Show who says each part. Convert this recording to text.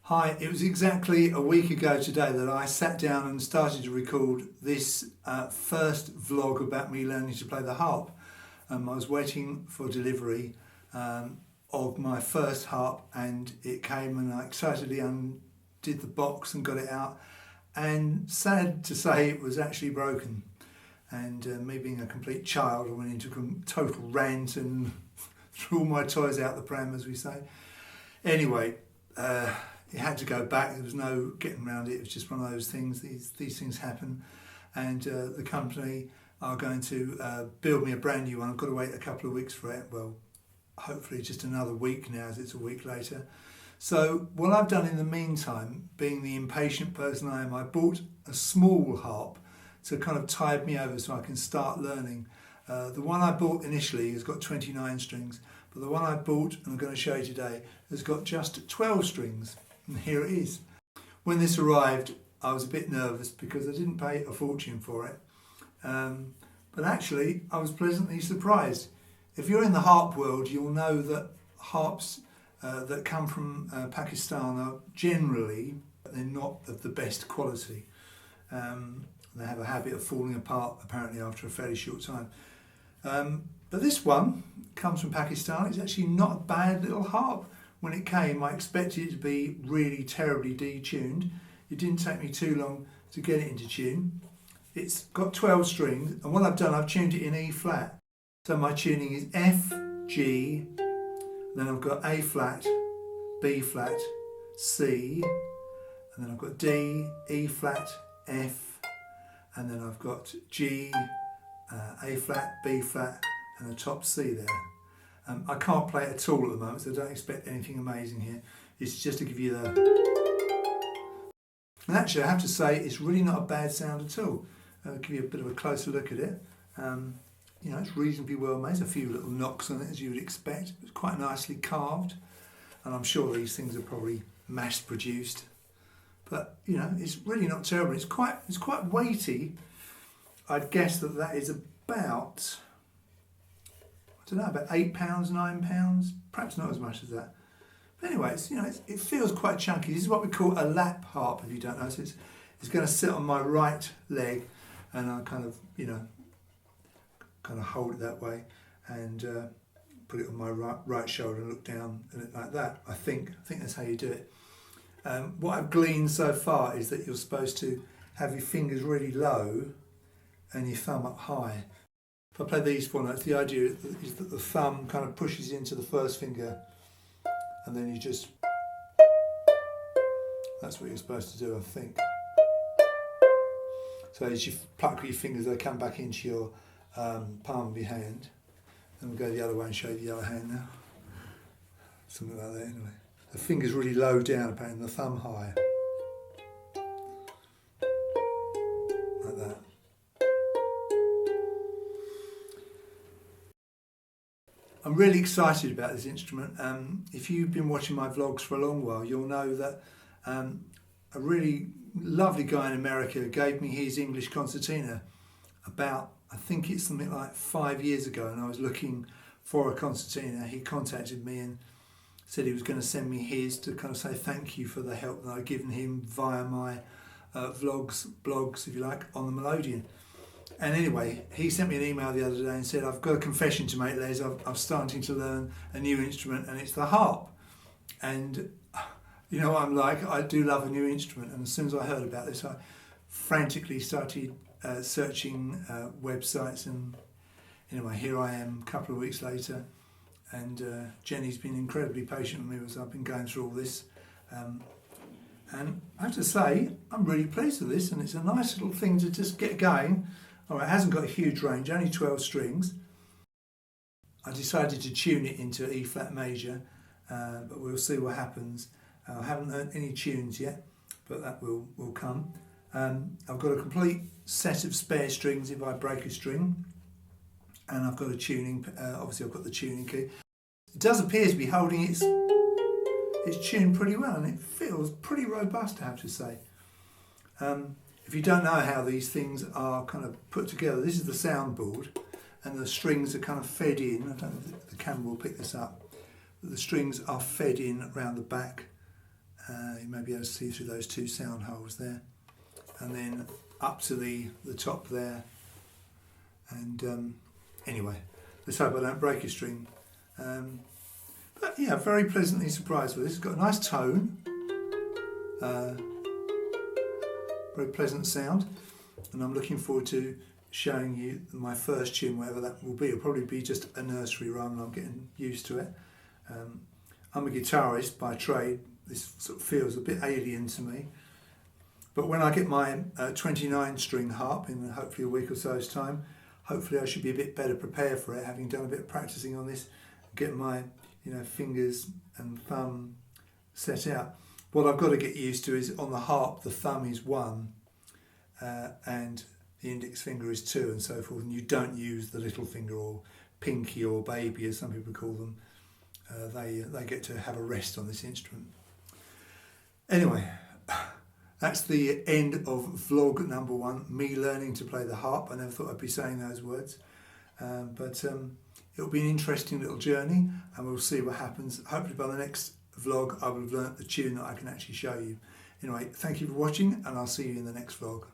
Speaker 1: Hi, it was exactly a week ago today that I sat down and started to record this first vlog about me learning to play the harp. I was waiting for delivery of my first harp, and it came, and I excitedly undid the box and got it out, and sad to say it was actually broken. And me being a complete child, I went into a total rant and threw all my toys out the pram, as we say. Anyway, it had to go back. There was no getting around it. It was just one of those things. These things happen, and the company are going to build me a brand new one. I've got to wait a couple of weeks for it. Well, hopefully just another week now, as it's a week later. So what I've done in the meantime, being the impatient person I am, I bought a small harp to kind of tide me over so I can start learning. The one I bought initially has got 29 strings, but the one I bought, and I'm going to show you today, has got just 12 strings. And here it is. When this arrived, I was a bit nervous because I didn't pay a fortune for it. But actually, I was pleasantly surprised. If you're in the harp world, you'll know that harps that come from Pakistan are generally, they're not of the best quality. They have a habit of falling apart, apparently, after a fairly short time. But this one comes from Pakistan. It's actually not a bad little harp. When it came, I expected it to be really terribly detuned. It didn't take me too long to get it into tune. It's got 12 strings, and what I've done, I've tuned it in E flat. So my tuning is F, G, then I've got A flat, B flat, C, and then I've got D, E flat, F, and then I've got G, A flat, B flat, and a top C there. I can't play it at all at the moment, so don't expect anything amazing here. It's just to give you the... And actually, I have to say, it's really not a bad sound at all. I'll give you a bit of a closer look at it. You know, it's reasonably well made. There's a few little knocks on it, as you would expect. It's quite nicely carved, and I'm sure these things are probably mass-produced. But you know, it's really not terrible. It's quite weighty. I'd guess that is about, I don't know, about £8, £9, perhaps not as much as that. But anyway, it feels quite chunky. This is what we call a lap harp, if you don't know. So it's going to sit on my right leg, and I kind of hold it that way, and put it on my right shoulder and look down at it like that. I think that's how you do it. What I've gleaned so far is that you're supposed to have your fingers really low and your thumb up high. If I play these 4 notes, the idea is that the thumb kind of pushes into the first finger, and then you just... That's what you're supposed to do, I think. So as you pluck your fingers, they come back into your palm of your hand. And we'll go the other way and show you the other hand now. Something like that anyway. The finger's really low down, apparently, and the thumb high. Like that. I'm really excited about this instrument. If you've been watching my vlogs for a long while, you'll know that a really lovely guy in America gave me his English concertina about, I think it's something like 5 years ago, and I was looking for a concertina. He contacted me and said he was going to send me his to kind of say thank you for the help that I'd given him via my blogs, if you like, on the melodeon. And anyway, he sent me an email the other day and said, I've got a confession to make, Les. I'm starting to learn a new instrument, and it's the harp. And you know what I'm like, I do love a new instrument, and as soon as I heard about this, I frantically started searching websites, and anyway, here I am a couple of weeks later, and Jenny's been incredibly patient with me as I've been going through all this. And I have to say, I'm really pleased with this, and it's a nice little thing to just get going. All right, it hasn't got a huge range, only 12 strings. I decided to tune it into E flat major, but we'll see what happens. I haven't learnt any tunes yet, but that will come. I've got a complete set of spare strings if I break a string, and I've got a tuning, obviously I've got the tuning key. It does appear to be holding its tuned pretty well, and it feels pretty robust, I have to say. If you don't know how these things are kind of put together, this is the soundboard, and the strings are kind of fed in. I don't know if the camera will pick this up, but the strings are fed in around the back You may be able to see through those two sound holes there, and then up to the top there. And anyway, let's hope I don't break a string. But yeah, very pleasantly surprised with this. It's got a nice tone, very pleasant sound, and I'm looking forward to showing you my first tune, whatever that will be. It'll probably be just a nursery rhyme and I'm getting used to it. I'm a guitarist by trade. This sort of feels a bit alien to me. But when I get my 29 string harp in hopefully a week or so's time, hopefully I should be a bit better prepared for it, having done a bit of practicing on this, get my fingers and thumb set out. What I've got to get used to is on the harp the thumb is 1 and the index finger is 2 and so forth, and you don't use the little finger or pinky or baby as some people call them. They get to have a rest on this instrument. Anyway, that's the end of vlog number 1, me learning to play the harp. I never thought I'd be saying those words, but it'll be an interesting little journey and we'll see what happens. Hopefully by the next vlog I will have learnt the tune that I can actually show you. Anyway, thank you for watching and I'll see you in the next vlog.